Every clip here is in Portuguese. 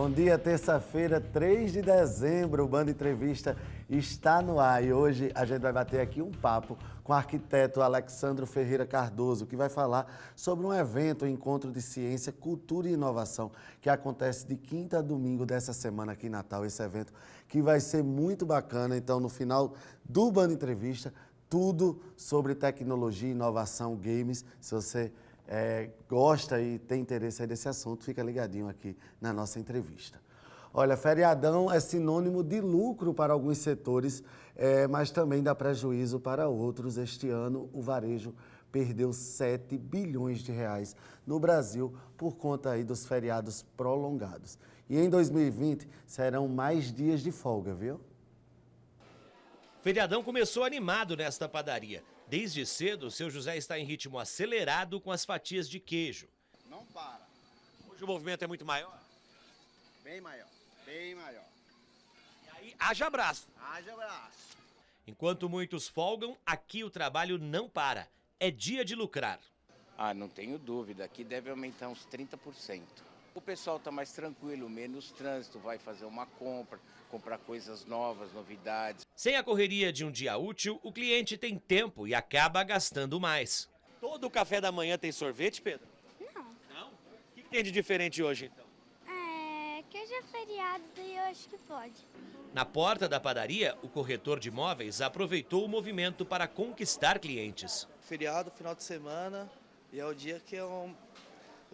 Bom dia, terça-feira, 3 de dezembro, o Band Entrevista está no ar e hoje a gente vai bater aqui um papo com o arquiteto Alexandro Ferreira Cardoso, que vai falar sobre um evento, um encontro de ciência, cultura e inovação, que acontece de quinta a domingo dessa semana aqui em Natal. Esse evento que vai ser muito bacana, então no final do Band Entrevista, tudo sobre tecnologia, inovação, games. Se você gosta e tem interesse aí desse assunto, fica ligadinho aqui na nossa entrevista. Olha, feriadão é sinônimo de lucro para alguns setores, mas também dá prejuízo para outros. Este ano, o varejo perdeu 7 bilhões de reais no Brasil por conta aí dos feriados prolongados. E em 2020 serão mais dias de folga, viu? Feriadão começou animado nesta padaria. Desde cedo, o seu José está em ritmo acelerado com as fatias de queijo. Não para. Hoje o movimento é muito maior? Bem maior, bem maior. E aí, haja abraço. Haja abraço. Enquanto muitos folgam, aqui o trabalho não para. É dia de lucrar. Não tenho dúvida. Aqui deve aumentar uns 30%. O pessoal está mais tranquilo, menos trânsito, vai fazer uma comprar coisas novas, novidades. Sem a correria de um dia útil, o cliente tem tempo e acaba gastando mais. Todo o café da manhã tem sorvete, Pedro? Não. Não? O que tem de diferente hoje, então? Que hoje é feriado e eu acho que pode. Na porta da padaria, o corretor de imóveis aproveitou o movimento para conquistar clientes. Feriado, final de semana, e é o dia que é o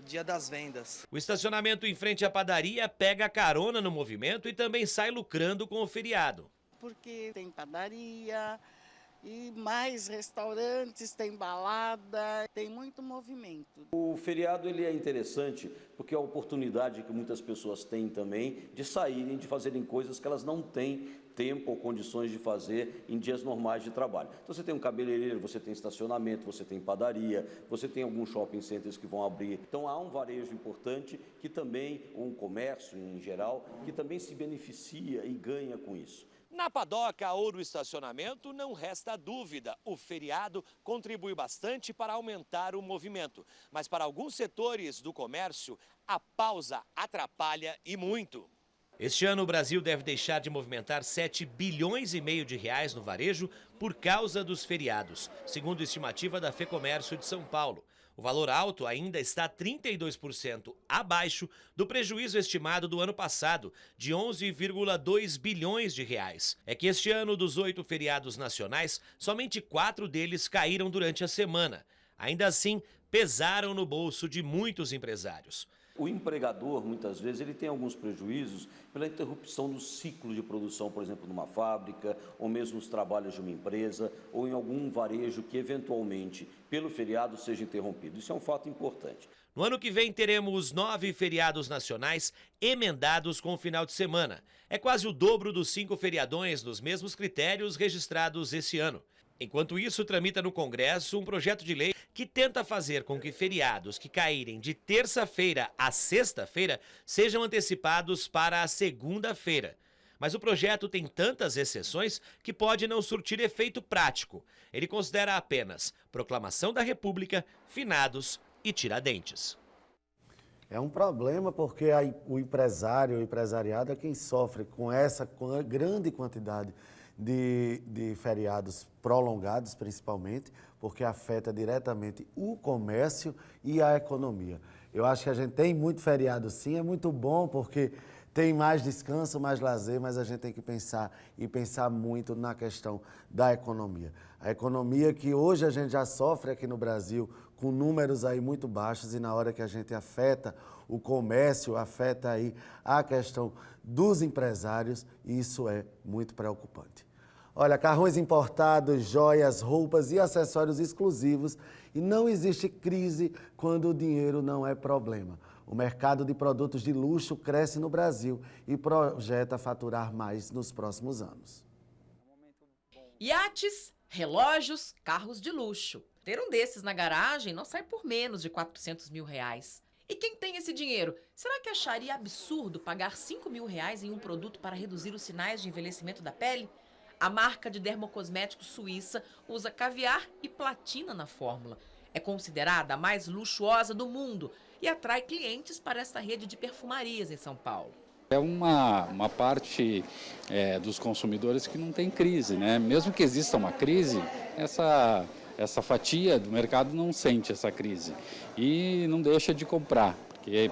dia das vendas. O estacionamento em frente à padaria pega carona no movimento e também sai lucrando com o feriado. Porque tem padaria e mais restaurantes, tem balada, tem muito movimento. O feriado ele é interessante porque é a oportunidade que muitas pessoas têm também de saírem, de fazerem coisas que elas não têm tempo ou condições de fazer em dias normais de trabalho. Então você tem um cabeleireiro, você tem estacionamento, você tem padaria, você tem alguns shopping centers que vão abrir. Então há um varejo importante que também, um comércio em geral, que também se beneficia e ganha com isso. Na padoca ou no estacionamento, não resta dúvida, o feriado contribui bastante para aumentar o movimento. Mas para alguns setores do comércio, a pausa atrapalha e muito. Este ano o Brasil deve deixar de movimentar 7 bilhões e meio de reais no varejo por causa dos feriados, segundo a estimativa da FEComércio de São Paulo. O valor alto ainda está 32% abaixo do prejuízo estimado do ano passado, de 11,2 bilhões de reais. É que este ano, dos 8 feriados nacionais, somente 4 deles caíram durante a semana. Ainda assim, pesaram no bolso de muitos empresários. O empregador, muitas vezes, ele tem alguns prejuízos pela interrupção do ciclo de produção, por exemplo, numa fábrica, ou mesmo nos trabalhos de uma empresa, ou em algum varejo que, eventualmente, pelo feriado, seja interrompido. Isso é um fato importante. No ano que vem, teremos 9 feriados nacionais emendados com o final de semana. É quase o dobro dos 5 feriadões nos mesmos critérios registrados esse ano. Enquanto isso, tramita no Congresso um projeto de lei que tenta fazer com que feriados que caírem de terça-feira a sexta-feira sejam antecipados para a segunda-feira. Mas o projeto tem tantas exceções que pode não surtir efeito prático. Ele considera apenas proclamação da República, finados e Tiradentes. É um problema porque o empresário, o empresariado é quem sofre com essa grande quantidade de feriados prolongados, principalmente, porque afeta diretamente o comércio e a economia. Eu acho que a gente tem muito feriado sim, é muito bom porque tem mais descanso, mais lazer, mas a gente tem que pensar e pensar muito na questão da economia. A economia que hoje a gente já sofre aqui no Brasil com números aí muito baixos e na hora que a gente afeta o comércio, afeta aí a questão dos empresários, isso é muito preocupante. Olha, carrões importados, joias, roupas e acessórios exclusivos e não existe crise quando o dinheiro não é problema. O mercado de produtos de luxo cresce no Brasil e projeta faturar mais nos próximos anos. Iates, relógios, carros de luxo. Ter um desses na garagem não sai por menos de 400 mil reais. E quem tem esse dinheiro, será que acharia absurdo pagar 5 mil reais em um produto para reduzir os sinais de envelhecimento da pele? A marca de dermocosméticos suíça usa caviar e platina na fórmula. É considerada a mais luxuosa do mundo e atrai clientes para esta rede de perfumarias em São Paulo. É uma parte dos consumidores que não tem crise, né? Mesmo que exista uma crise, essa fatia do mercado não sente essa crise e não deixa de comprar, porque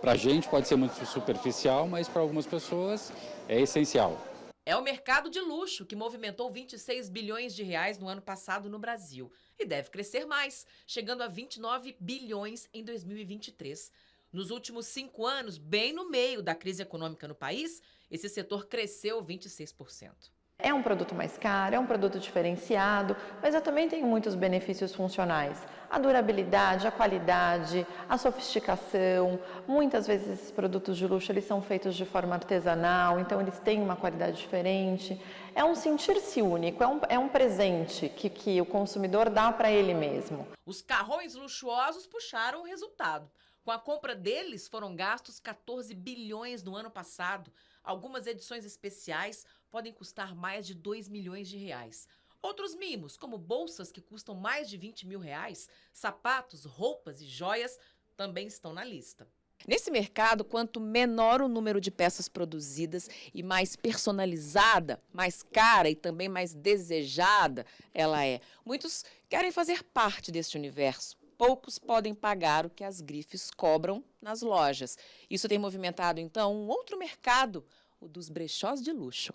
para a gente pode ser muito superficial, mas para algumas pessoas é essencial. É o mercado de luxo que movimentou 26 bilhões de reais no ano passado no Brasil e deve crescer mais, chegando a 29 bilhões em 2023. Nos últimos 5 anos, bem no meio da crise econômica no país, esse setor cresceu 26%. É um produto mais caro, é um produto diferenciado, mas eu também tenho muitos benefícios funcionais. A durabilidade, a qualidade, a sofisticação. Muitas vezes esses produtos de luxo eles são feitos de forma artesanal, então eles têm uma qualidade diferente. É um sentir-se único, é um presente que o consumidor dá para ele mesmo. Os carrões luxuosos puxaram o resultado. Com a compra deles, foram gastos 14 bilhões no ano passado. Algumas edições especiais podem custar mais de 2 milhões de reais. Outros mimos, como bolsas que custam mais de 20 mil reais, sapatos, roupas e joias, também estão na lista. Nesse mercado, quanto menor o número de peças produzidas e mais personalizada, mais cara e também mais desejada ela é. Muitos querem fazer parte deste universo. Poucos podem pagar o que as grifes cobram nas lojas. Isso tem movimentado, então, um outro mercado, o dos brechós de luxo.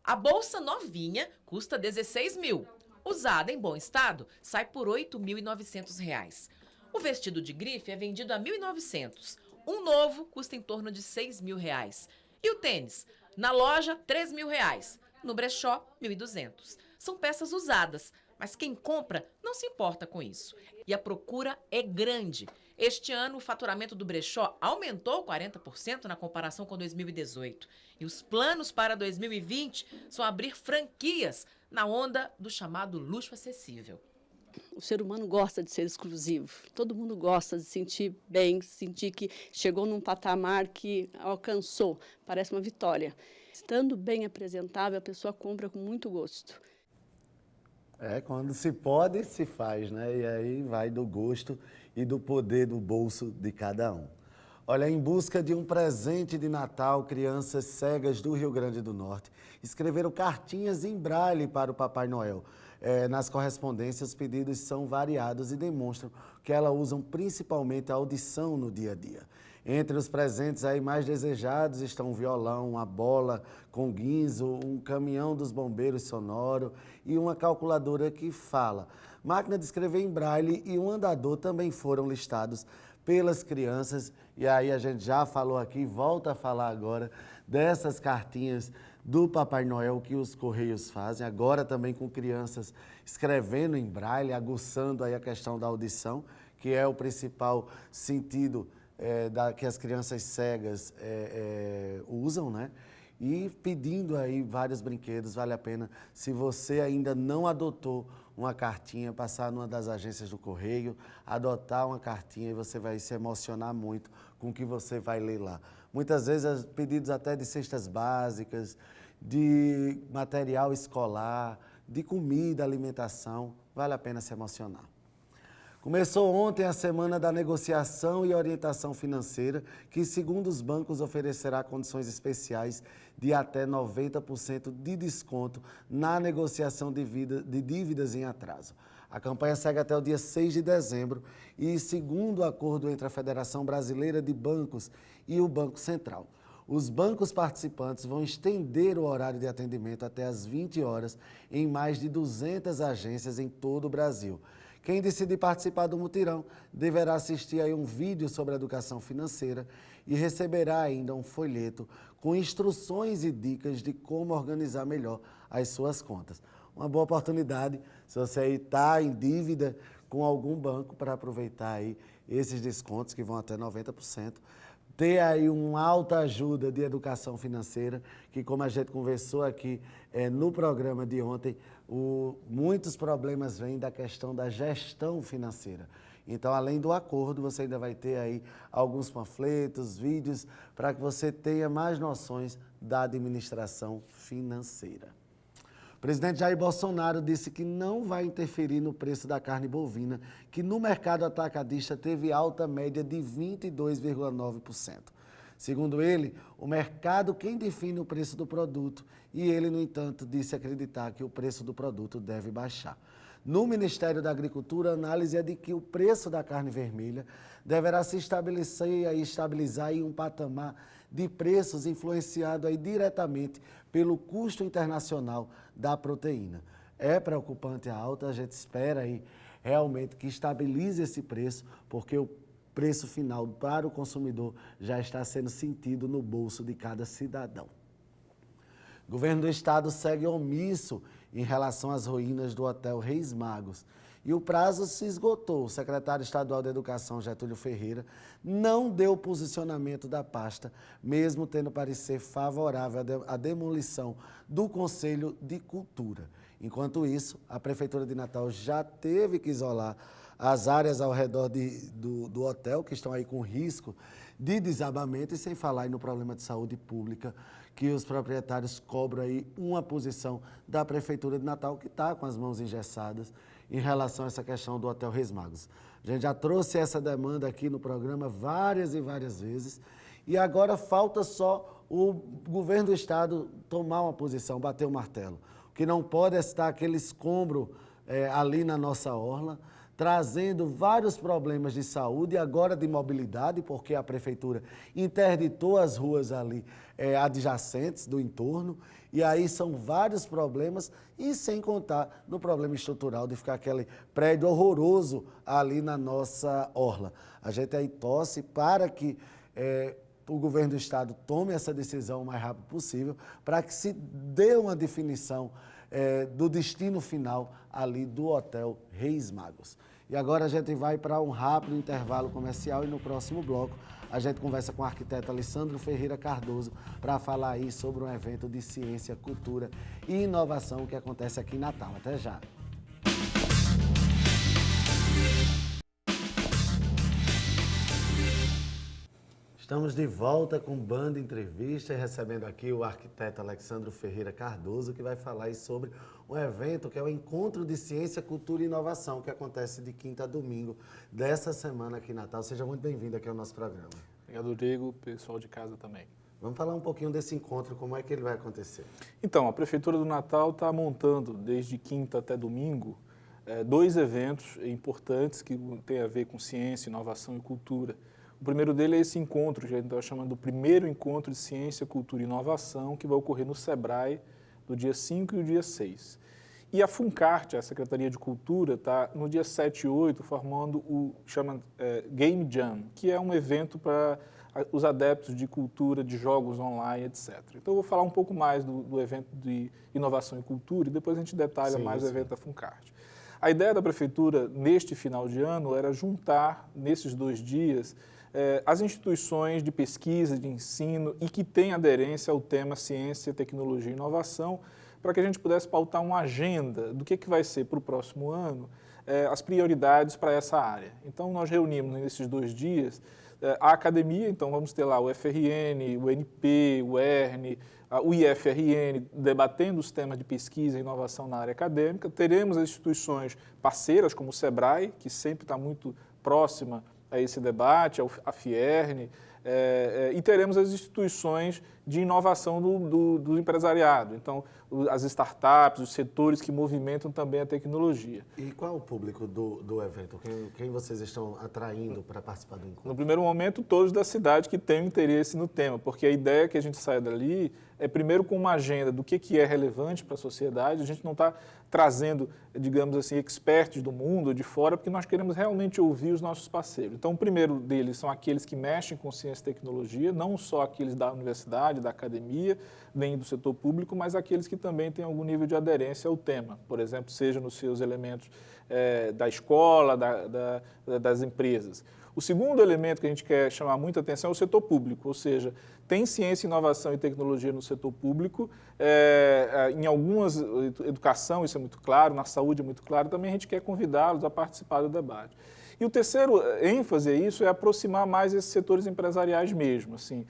A bolsa novinha custa 16 mil. Usada em bom estado, sai por R$ 8.900. O vestido de grife é vendido a R$ 1.900. Um novo custa em torno de R$ 6 mil. E o tênis? Na loja, R$ 3 mil. No brechó, R$ 1.200. São peças usadas, mas quem compra não se importa com isso. E a procura é grande. Este ano, o faturamento do brechó aumentou 40% na comparação com 2018. E os planos para 2020 são abrir franquias na onda do chamado luxo acessível. O ser humano gosta de ser exclusivo. Todo mundo gosta de se sentir bem, sentir que chegou num patamar que alcançou. Parece uma vitória. Estando bem apresentável, a pessoa compra com muito gosto. Quando se pode, se faz, né? E aí vai do gosto e do poder do bolso de cada um. Olha, em busca de um presente de Natal, crianças cegas do Rio Grande do Norte escreveram cartinhas em braille para o Papai Noel. Nas correspondências, os pedidos são variados e demonstram que elas usam principalmente a audição no dia a dia. Entre os presentes aí mais desejados estão um violão, uma bola com guinzo, um caminhão dos bombeiros sonoro e uma calculadora que fala. Máquina de escrever em braille e um andador também foram listados pelas crianças. E aí a gente já falou aqui, volta a falar agora dessas cartinhas do Papai Noel que os Correios fazem, agora também com crianças escrevendo em braille, aguçando aí a questão da audição, que é o principal sentido que as crianças cegas usam, né? E pedindo aí vários brinquedos, vale a pena, se você ainda não adotou uma cartinha, passar numa das agências do Correio, adotar uma cartinha e você vai se emocionar muito com o que você vai ler lá. Muitas vezes pedidos até de cestas básicas, de material escolar, de comida, alimentação, vale a pena se emocionar. Começou ontem a Semana da Negociação e Orientação Financeira, que, segundo os bancos, oferecerá condições especiais de até 90% de desconto na negociação de dívidas em atraso. A campanha segue até o dia 6 de dezembro e, segundo o acordo entre a Federação Brasileira de Bancos e o Banco Central, os bancos participantes vão estender o horário de atendimento até às 20 horas em mais de 200 agências em todo o Brasil. Quem decidir participar do mutirão deverá assistir a um vídeo sobre educação financeira e receberá ainda um folheto com instruções e dicas de como organizar melhor as suas contas. Uma boa oportunidade, se você está em dívida com algum banco, para aproveitar aí esses descontos que vão até 90%. Ter aí uma alta ajuda de educação financeira, que como a gente conversou aqui no programa de ontem, muitos problemas vêm da questão da gestão financeira. Então, além do acordo, você ainda vai ter aí alguns panfletos, vídeos, para que você tenha mais noções da administração financeira. O presidente Jair Bolsonaro disse que não vai interferir no preço da carne bovina, que no mercado atacadista teve alta média de 22,9%. Segundo ele, o mercado quem define o preço do produto e ele, no entanto, disse acreditar que o preço do produto deve baixar. No Ministério da Agricultura, a análise é de que o preço da carne vermelha deverá se estabilizar em um patamar de preços influenciado aí diretamente pelo custo internacional da proteína. É preocupante a alta, a gente espera aí realmente que estabilize esse preço, porque o preço final para o consumidor já está sendo sentido no bolso de cada cidadão. O governo do estado segue omisso em relação às ruínas do Hotel Reis Magos. E o prazo se esgotou. O secretário estadual de Educação, Getúlio Ferreira, não deu posicionamento da pasta, mesmo tendo parecer favorável à demolição do Conselho de Cultura. Enquanto isso, a Prefeitura de Natal já teve que isolar as áreas ao redor do hotel, que estão aí com risco de desabamento, e sem falar aí no problema de saúde pública, que os proprietários cobram aí uma posição da Prefeitura de Natal, que está com as mãos engessadas em relação a essa questão do Hotel Reis Magos. A gente já trouxe essa demanda aqui no programa várias e várias vezes, e agora falta só o governo do estado tomar uma posição, bater o martelo. O que não pode é estar aquele escombro ali na nossa orla, trazendo vários problemas de saúde e agora de mobilidade, porque a prefeitura interditou as ruas ali adjacentes do entorno, e aí são vários problemas, e sem contar no problema estrutural de ficar aquele prédio horroroso ali na nossa orla. A gente aí torce para que o governo do estado tome essa decisão o mais rápido possível, para que se dê uma definição do destino final ali do Hotel Reis Magos. E agora a gente vai para um rápido intervalo comercial e no próximo bloco a gente conversa com o arquiteto Alessandro Ferreira Cardoso para falar aí sobre um evento de ciência, cultura e inovação que acontece aqui em Natal. Até já! Estamos de volta com Banda Entrevista e recebendo aqui o arquiteto Alessandro Ferreira Cardoso, que vai falar aí sobre um evento que é o Encontro de Ciência, Cultura e Inovação, que acontece de quinta a domingo dessa semana aqui em Natal. Seja muito bem-vindo aqui ao nosso programa. Obrigado, Rodrigo, pessoal de casa também. Vamos falar um pouquinho desse encontro, como é que ele vai acontecer? Então, a Prefeitura do Natal está montando, desde quinta até domingo, 2 eventos importantes que têm a ver com ciência, inovação e cultura. O primeiro dele é esse encontro, que a gente está chamando do primeiro encontro de ciência, cultura e inovação, que vai ocorrer no Sebrae, do dia 5 e o dia 6. E a Funcart, a Secretaria de Cultura, está no dia 7 e 8 formando o Game Jam, que é um evento para os adeptos de cultura, de jogos online, etc. Então, eu vou falar um pouco mais do evento de inovação e cultura e depois a gente detalha mais o evento da Funcart. A ideia da Prefeitura, neste final de ano, era juntar, nesses 2 dias, as instituições de pesquisa, de ensino e que têm aderência ao tema ciência, tecnologia e inovação, para que a gente pudesse pautar uma agenda do que vai ser para o próximo ano as prioridades para essa área. Então, nós reunimos nesses 2 dias a academia, então vamos ter lá o FRN, o NP, o ERN, o IFRN, debatendo os temas de pesquisa e inovação na área acadêmica. Teremos as instituições parceiras, como o Sebrae, que sempre está muito próxima a esse debate, a FIERN, e teremos as instituições de inovação do empresariado. Então, as startups, os setores que movimentam também a tecnologia. E qual é o público do evento? Quem vocês estão atraindo para participar do encontro? No primeiro momento, todos da cidade que têm interesse no tema, porque a ideia é que a gente saia dali é primeiro com uma agenda do que é relevante para a sociedade. A gente não está trazendo, digamos assim, experts do mundo, de fora, porque nós queremos realmente ouvir os nossos parceiros. Então, o primeiro deles são aqueles que mexem com ciência e tecnologia, não só aqueles da universidade, da academia, nem do setor público, mas aqueles que também têm algum nível de aderência ao tema. Por exemplo, seja nos seus elementos da escola, das empresas. O segundo elemento que a gente quer chamar muita atenção é o setor público, ou seja, tem ciência, inovação e tecnologia no setor público, em algumas, educação, isso é muito claro, na saúde é muito claro, também a gente quer convidá-los a participar do debate. E o terceiro ênfase a isso é aproximar mais esses setores empresariais mesmo. Assim,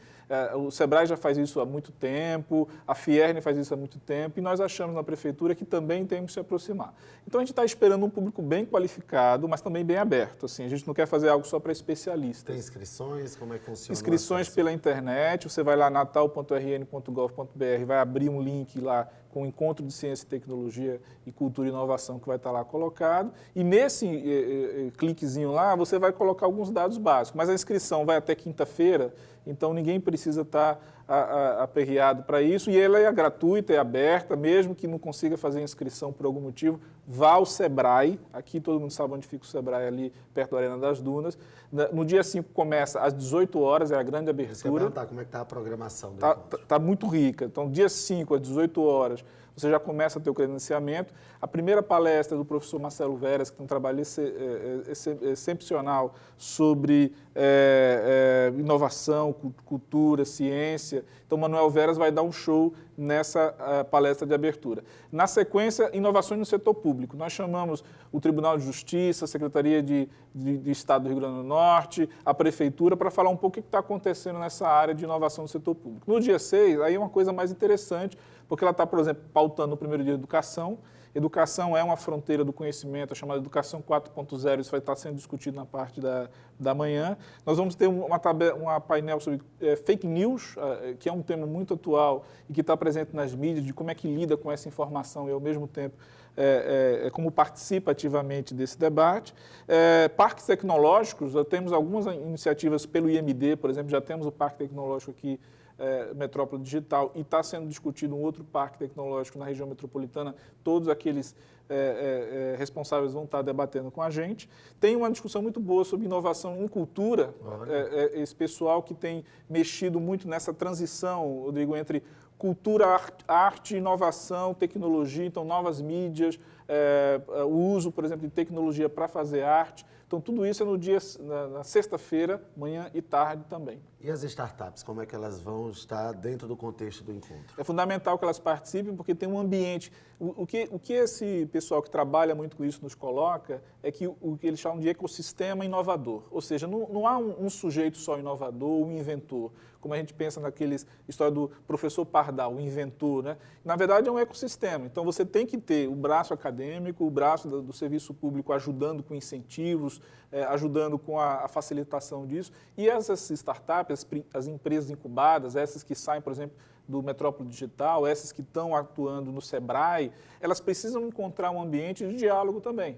o Sebrae já faz isso há muito tempo, a FIERN faz isso há muito tempo, e nós achamos na Prefeitura que também temos que se aproximar. Então, a gente está esperando um público bem qualificado, mas também bem aberto. Assim, a gente não quer fazer algo só para especialistas. Tem inscrições? Como é que funciona? Inscrições pela internet, você vai lá natal.rn.gov.br, vai abrir um link lá com o Encontro de Ciência e Tecnologia e Cultura e Inovação que vai estar lá colocado. E nesse cliquezinho lá, você vai colocar alguns dados básicos. Mas a inscrição vai até quinta-feira, então ninguém precisa estar aperreado para isso. E ela é gratuita, é aberta, mesmo que não consiga fazer a inscrição por algum motivo, vá ao Sebrae. Aqui todo mundo sabe onde fica o Sebrae, ali perto da Arena das Dunas. No dia 5 começa às 18 horas, é a grande abertura. Você vai perguntar como é que está a programação do encontro. Está muito rica. Então, dia 5 às 18 horas, você já começa a ter o credenciamento. A primeira palestra é do professor Marcelo Veras, que tem um trabalho excepcional sobre inovação, cultura, ciência. Então, Manuel Veras vai dar um show nessa palestra de abertura. Na sequência, inovações no setor público. Nós chamamos o Tribunal de Justiça, a Secretaria de Estado do Rio Grande do Norte, a Prefeitura, para falar um pouco o que está acontecendo nessa área de inovação no setor público. No dia 6, aí é uma coisa mais interessante, porque ela está, por exemplo, pautando no primeiro dia de educação. Educação é uma fronteira do conhecimento, a chamada Educação 4.0, isso vai estar sendo discutido na parte da manhã. Nós vamos ter uma painel sobre fake news, que é um tema muito atual e que está presente nas mídias, de como é que lida com essa informação e, ao mesmo tempo, como participa ativamente desse debate. Parques tecnológicos, temos algumas iniciativas pelo IMD, por exemplo, já temos o Parque Tecnológico aqui, Metrópole Digital, e está sendo discutido um outro parque tecnológico na região metropolitana. Todos aqueles responsáveis vão estar debatendo com a gente. Tem uma discussão muito boa sobre inovação em cultura. Esse pessoal que tem mexido muito nessa transição, Rodrigo, entre cultura, arte, inovação, tecnologia, então novas mídias, o uso, por exemplo, de tecnologia para fazer arte. Então, tudo isso é na sexta-feira, manhã e tarde também. E as startups, como é que elas vão estar dentro do contexto do encontro? É fundamental que elas participem, porque tem um ambiente. O que esse pessoal que trabalha muito com isso nos coloca é que o que eles chamam de ecossistema inovador. Ou seja, não há um sujeito só inovador, um inventor, como a gente pensa naqueles história do professor Pardal, o inventor, né? Na verdade, é um ecossistema. Então, você tem que ter o braço acadêmico, o braço do serviço público ajudando com incentivos, ajudando com a facilitação disso. E essas startups, as empresas incubadas, essas que saem, por exemplo, do Metrópole Digital, essas que estão atuando no Sebrae, elas precisam encontrar um ambiente de diálogo também.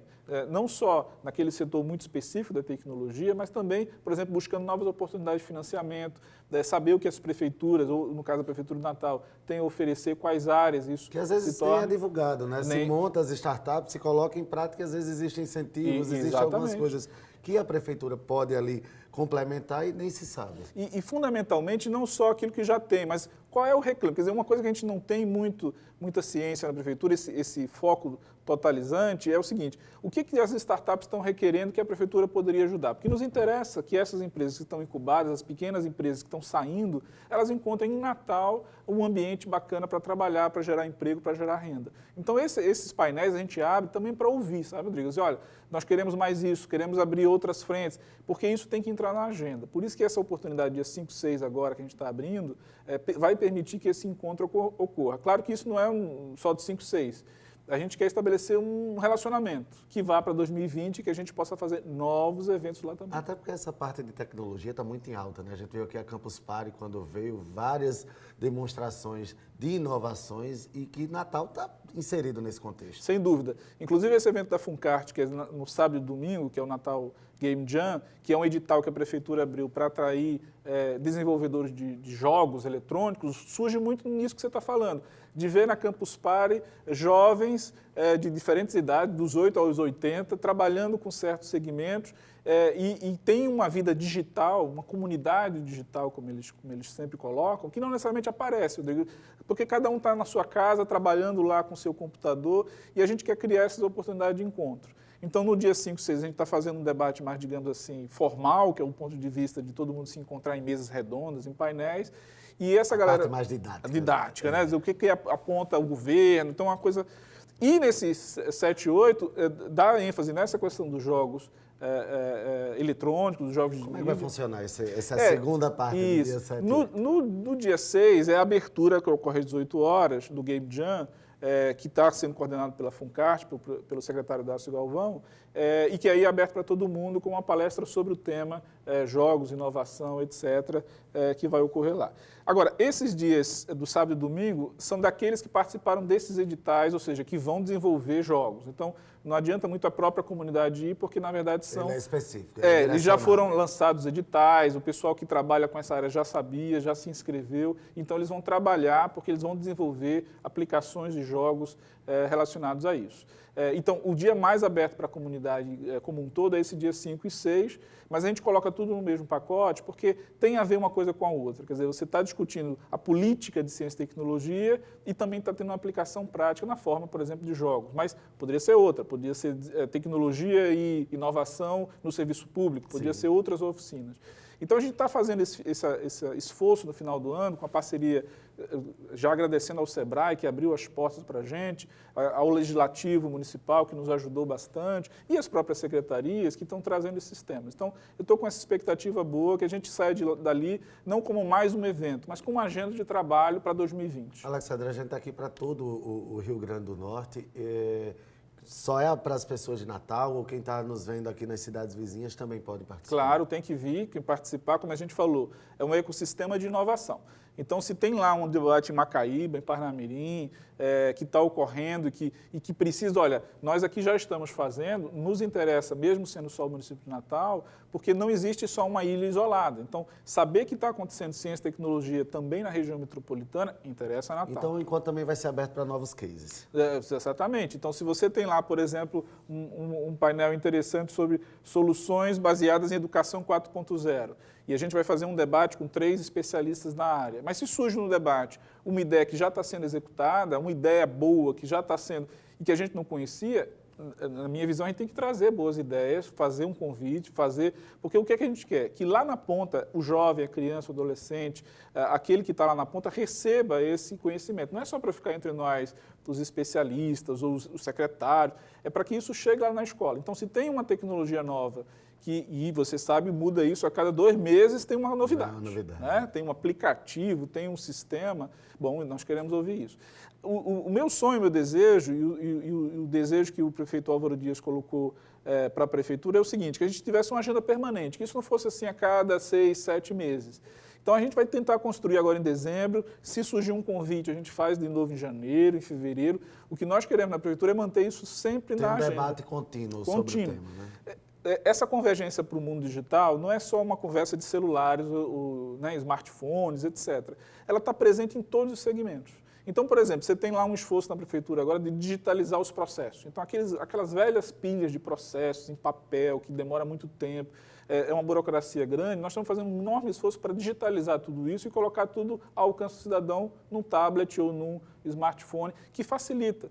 Não só naquele setor muito específico da tecnologia, mas também, por exemplo, buscando novas oportunidades de financiamento, saber o que as prefeituras, ou no caso a Prefeitura de Natal, tem a oferecer, quais áreas isso que às vezes nem é divulgado, né? Se monta as startups, se coloca em prática, às vezes existem incentivos, existem algumas coisas que a Prefeitura pode ali complementar e nem se sabe. E fundamentalmente, não só aquilo que já tem, mas qual é o reclame? Quer dizer, uma coisa que a gente não tem muita ciência na Prefeitura, esse foco totalizante, é o seguinte: o que as startups estão requerendo que a Prefeitura poderia ajudar? Porque nos interessa que essas empresas que estão incubadas, as pequenas empresas que estão saindo, elas encontrem em Natal um ambiente bacana para trabalhar, para gerar emprego, para gerar renda. Então, esses painéis a gente abre também para ouvir, sabe, Rodrigo? Dizer, olha, nós queremos mais isso, queremos abrir outras frentes, porque isso tem que entrar na agenda. Por isso que essa oportunidade, dia 5, 6 agora, que a gente está abrindo, vai permitir que esse encontro ocorra. Claro que isso não é só de 5, 6. A gente quer estabelecer um relacionamento que vá para 2020 e que a gente possa fazer novos eventos lá também. Até porque essa parte de tecnologia está muito em alta, né? A gente veio aqui a Campus Party quando veio várias demonstrações de inovações e que Natal está inserido nesse contexto. Sem dúvida. Inclusive esse evento da Funcart, que é no sábado e domingo, que é o Natal Game Jam, que é um edital que a Prefeitura abriu para atrair desenvolvedores de jogos eletrônicos, surge muito nisso que você está falando, de ver na Campus Party jovens de diferentes idades, dos 8 aos 80, trabalhando com certos segmentos e tem uma vida digital, uma comunidade digital, como eles sempre colocam, que não necessariamente aparece, porque cada um está na sua casa, trabalhando lá com o seu computador, e a gente quer criar essas oportunidades de encontro. Então, no dia 5, 6, a gente está fazendo um debate mais, digamos assim, formal, que é um ponto de vista de todo mundo se encontrar em mesas redondas, em painéis, e essa galera... parte mais didática. Didática, né? O que aponta o governo, então uma coisa... E nesses 7 e 8, dá ênfase nessa questão dos jogos eletrônicos, dos jogos de Como é que vai funcionar essa segunda parte isso. do dia 7? No dia 6, é a abertura, que ocorre às 18 horas, do Game Jam, que está sendo coordenado pela FUNCART, pelo secretário Dácio Galvão, e que aí é aberto para todo mundo com uma palestra sobre o tema jogos, inovação, etc., que vai ocorrer lá. Agora, esses dias do sábado e domingo são daqueles que participaram desses editais, ou seja, que vão desenvolver jogos. Então, não adianta muito a própria comunidade ir, porque, na verdade, são... Ele é específico. Eles já foram lançados editais, o pessoal que trabalha com essa área já sabia, já se inscreveu. Então, eles vão trabalhar, porque eles vão desenvolver aplicações de jogos relacionados a isso. Então, o dia mais aberto para a comunidade como um todo é esse dia 5 e 6, mas a gente coloca tudo no mesmo pacote porque tem a ver uma coisa com a outra. Quer dizer, você está discutindo a política de ciência e tecnologia e também está tendo uma aplicação prática na forma, por exemplo, de jogos. Mas poderia ser outra, poderia ser tecnologia e inovação no serviço público, poderia ser outras oficinas. Então, a gente está fazendo esse esforço no final do ano, com a parceria, já agradecendo ao SEBRAE, que abriu as portas para a gente, ao Legislativo Municipal, que nos ajudou bastante, e as próprias secretarias, que estão trazendo esses temas. Então, eu estou com essa expectativa boa, que a gente saia dali, não como mais um evento, mas com uma agenda de trabalho para 2020. Alexandre, a gente está aqui para todo o Rio Grande do Norte. Só é para as pessoas de Natal ou quem está nos vendo aqui nas cidades vizinhas também pode participar? Claro, tem que vir, que participar, como a gente falou, é um ecossistema de inovação. Então, se tem lá um debate em Macaíba, em Parnamirim, que está ocorrendo e que precisa, olha, nós aqui já estamos fazendo, nos interessa, mesmo sendo só o município de Natal, porque não existe só uma ilha isolada. Então, saber que está acontecendo ciência e tecnologia também na região metropolitana, interessa a Natal. Então, o encontro também vai ser aberto para novos cases. Exatamente. Então, se você tem lá, por exemplo, um painel interessante sobre soluções baseadas em educação 4.0, e a gente vai fazer um debate com 3 especialistas na área. Mas se surge no debate uma ideia que já está sendo executada, uma ideia boa que já está sendo e que a gente não conhecia, na minha visão, a gente tem que trazer boas ideias, fazer um convite, porque o que é que a gente quer? Que lá na ponta, o jovem, a criança, o adolescente, aquele que está lá na ponta, receba esse conhecimento. Não é só para ficar entre nós, os especialistas ou os secretários, é para que isso chegue lá na escola. Então, se tem uma tecnologia nova, e você sabe, muda isso a cada 2 meses, tem uma novidade. Né? Tem um aplicativo, tem um sistema. Bom, nós queremos ouvir isso. O meu sonho, meu desejo, e o desejo que o prefeito Álvaro Dias colocou para a prefeitura é o seguinte, que a gente tivesse uma agenda permanente, que isso não fosse assim a cada 6, 7 meses. Então, a gente vai tentar construir agora em dezembro. Se surgir um convite, a gente faz de novo em janeiro, em fevereiro. O que nós queremos na prefeitura é manter isso sempre na agenda. Tem um debate contínuo sobre o tema, né? Essa convergência para o mundo digital não é só uma conversa de celulares, né, smartphones, etc. Ela está presente em todos os segmentos. Então, por exemplo, você tem lá um esforço na prefeitura agora de digitalizar os processos. Então, aquelas velhas pilhas de processos em papel, que demora muito tempo, é uma burocracia grande, nós estamos fazendo um enorme esforço para digitalizar tudo isso e colocar tudo ao alcance do cidadão num tablet ou num smartphone, que facilita.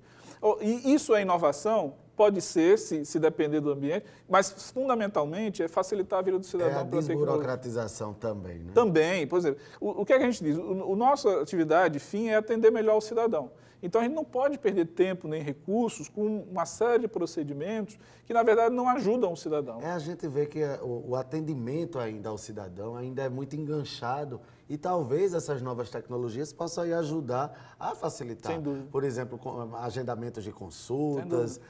E isso é inovação? Pode ser, se depender do ambiente, mas fundamentalmente é facilitar a vida do cidadão. É a desburocratização também, né? Também, por exemplo, o que é que a gente diz? A nossa atividade, fim, é atender melhor o cidadão. Então, a gente não pode perder tempo nem recursos com uma série de procedimentos que, na verdade, não ajudam o cidadão. A gente vê que o atendimento ainda ao cidadão ainda é muito enganchado e talvez essas novas tecnologias possam aí ajudar a facilitar. Sem dúvida. Por exemplo, agendamentos de consultas,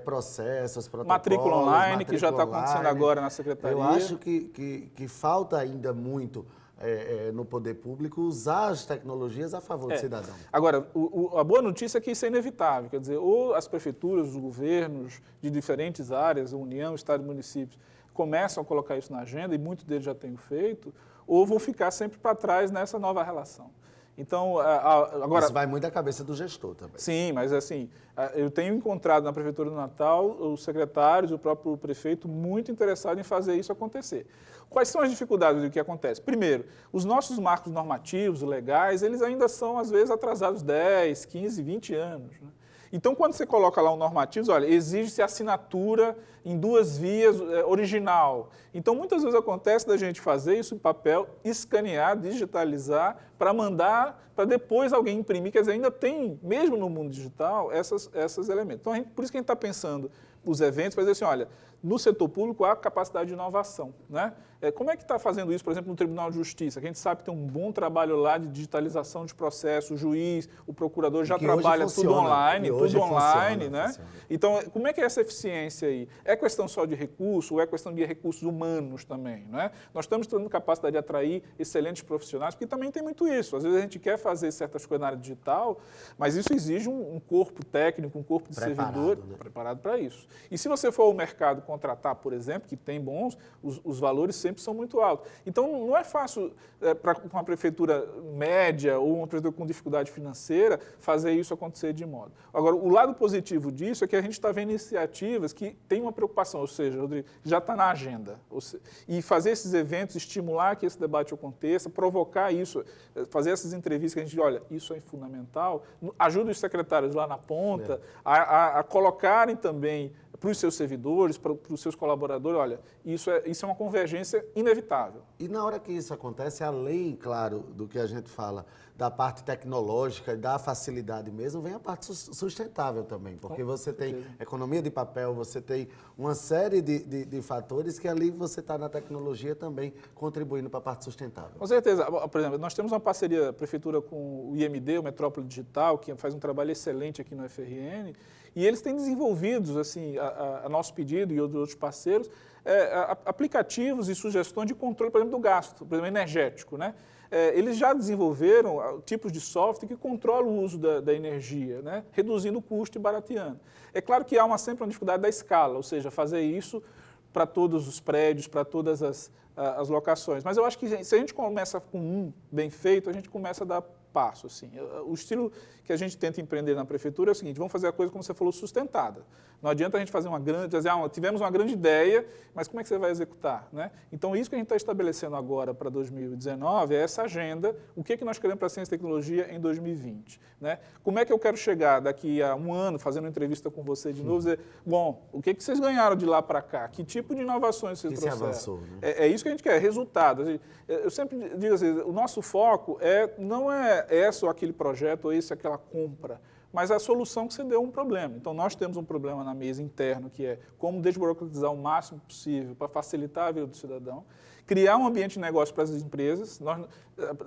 processos, protocolos. Matrícula online, que já está acontecendo agora na secretaria. Eu acho que falta ainda muito no poder público usar as tecnologias a favor do cidadão. Agora, a boa notícia é que isso é inevitável. Quer dizer, ou as prefeituras, os governos de diferentes áreas, a União, Estado e municípios, começam a colocar isso na agenda, e muitos deles já têm feito, ou vão ficar sempre para trás nessa nova relação. Então, agora... Isso vai muito da cabeça do gestor também. Sim, mas assim, eu tenho encontrado na Prefeitura do Natal os secretários e o próprio prefeito muito interessados em fazer isso acontecer. Quais são as dificuldades do que acontece? Primeiro, os nossos marcos normativos, legais, eles ainda são, às vezes, atrasados 10, 15, 20 anos, né? Então, quando você coloca lá um normativo, olha, exige-se assinatura em 2 vias original. Então, muitas vezes acontece da gente fazer isso em papel, escanear, digitalizar, para mandar, para depois alguém imprimir. Quer dizer, ainda tem, mesmo no mundo digital, esses elementos. Então, por isso que a gente está pensando os eventos, para dizer assim, olha, no setor público há capacidade de inovação, né? Como é que está fazendo isso, por exemplo, no Tribunal de Justiça? Que a gente sabe que tem um bom trabalho lá de digitalização de processos, o juiz, o procurador já trabalha tudo online, né? Então, como é que é essa eficiência aí? É questão só de recurso ou é questão de recursos humanos também, né? Nós estamos tendo capacidade de atrair excelentes profissionais, porque também tem muito isso. Às vezes a gente quer fazer certas coisas na área digital, mas isso exige um corpo técnico, um corpo de servidor preparado para isso. E se você for ao mercado contratar, por exemplo, que tem bons, os valores sempre são muito altos. Então, não é fácil para uma prefeitura média ou uma prefeitura com dificuldade financeira fazer isso acontecer de modo. Agora, o lado positivo disso é que a gente está vendo iniciativas que têm uma preocupação, ou seja, Rodrigo, já está na agenda. E fazer esses eventos, estimular que esse debate aconteça, provocar isso, fazer essas entrevistas que a gente olha, isso é fundamental, ajuda os secretários lá na ponta a colocarem também para os seus servidores, para os seus colaboradores, olha, isso é uma convergência inevitável. E na hora que isso acontece, além, claro, do que a gente fala, da parte tecnológica, da facilidade mesmo, vem a parte sustentável também, porque você tem economia de papel, você tem uma série de fatores que ali você está na tecnologia também contribuindo para a parte sustentável. Com certeza. Por exemplo, nós temos uma parceria, prefeitura com o IMD, o Metrópole Digital, que faz um trabalho excelente aqui no FRN, e eles têm desenvolvido, assim, a nosso pedido e outros parceiros, aplicativos e sugestões de controle, por exemplo, do gasto, por exemplo, energético, né? Eles já desenvolveram tipos de software que controlam o uso da energia, né? Reduzindo o custo e barateando. É claro que há sempre uma dificuldade da escala, ou seja, fazer isso para todos os prédios, para todas as locações. Mas eu acho que se a gente começa com um bem feito, a gente começa a dar passo. Assim. O estilo que a gente tenta empreender na prefeitura é o seguinte, vamos fazer a coisa, como você falou, sustentada. Não adianta a gente fazer tivemos uma grande ideia, mas como é que você vai executar? Né? Então, isso que a gente está estabelecendo agora para 2019 é essa agenda, o que nós queremos para a ciência e tecnologia em 2020. Né? Como é que eu quero chegar daqui a um ano, fazendo uma entrevista com você de novo, dizer, bom, o que vocês ganharam de lá para cá? Que tipo de inovações vocês trouxeram? Avançou, né? É isso que a gente quer, resultado. Eu sempre digo assim, o nosso foco não é esse ou aquele projeto, ou esse ou aquela compra, mas a solução que você deu um problema. Então, nós temos um problema na mesa interno, que é como desburocratizar o máximo possível para facilitar a vida do cidadão, criar um ambiente de negócio para as empresas.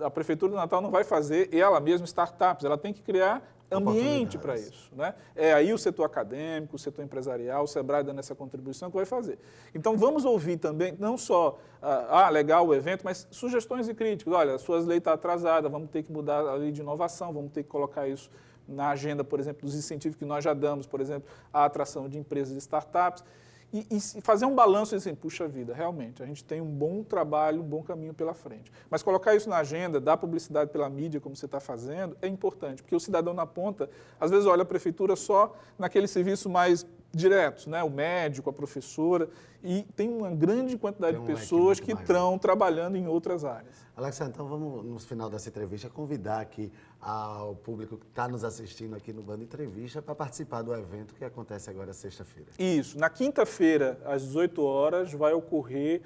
A Prefeitura de Natal não vai fazer ela mesma startups, ela tem que criar ambiente para isso. Né? É aí o setor acadêmico, o setor empresarial, o SEBRAE dando essa contribuição que vai fazer. Então, vamos ouvir também, não só, legal o evento, mas sugestões e críticas. Olha, suas leis estão atrasadas, vamos ter que mudar a lei de inovação, vamos ter que colocar isso na agenda, por exemplo, dos incentivos que nós já damos, por exemplo, a atração de empresas e startups. E fazer um balanço e dizer assim, puxa vida, realmente, a gente tem um bom trabalho, um bom caminho pela frente. Mas colocar isso na agenda, dar publicidade pela mídia, como você está fazendo, é importante, porque o cidadão na ponta, às vezes olha a prefeitura só naquele serviço mais diretos, né? O médico, a professora, e tem uma grande quantidade de pessoas que estão trabalhando em outras áreas. Alexandre, então vamos, no final dessa entrevista, convidar aqui ao público que está nos assistindo aqui no Band Entrevista para participar do evento que acontece agora sexta-feira. Isso. Na quinta-feira, às 18 horas, vai ocorrer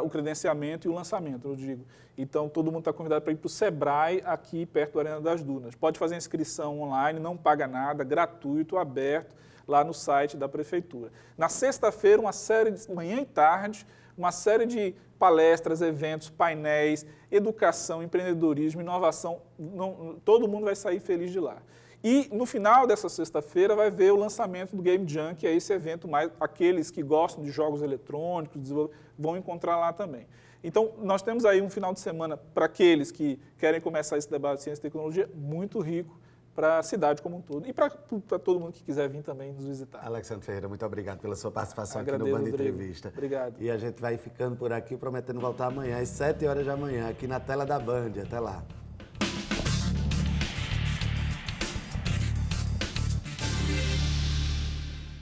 o credenciamento e o lançamento, eu digo. Então, todo mundo está convidado para ir para o SEBRAE, aqui perto da Arena das Dunas. Pode fazer inscrição online, não paga nada, gratuito, aberto, lá no site da Prefeitura. Na sexta-feira, uma série de manhã e tarde, uma série de palestras, eventos, painéis, educação, empreendedorismo, inovação, todo mundo vai sair feliz de lá. E no final dessa sexta-feira vai ver o lançamento do Game Jam, que é esse evento mais, aqueles que gostam de jogos eletrônicos, vão encontrar lá também. Então, nós temos aí um final de semana para aqueles que querem começar esse debate de ciência e tecnologia muito rico, para a cidade como um todo e para todo mundo que quiser vir também nos visitar. Alexandre Ferreira, muito obrigado pela sua participação aqui no Band Entrevista. Obrigado. E a gente vai ficando por aqui, prometendo voltar amanhã, às 7 horas da manhã, aqui na tela da Band. Até lá.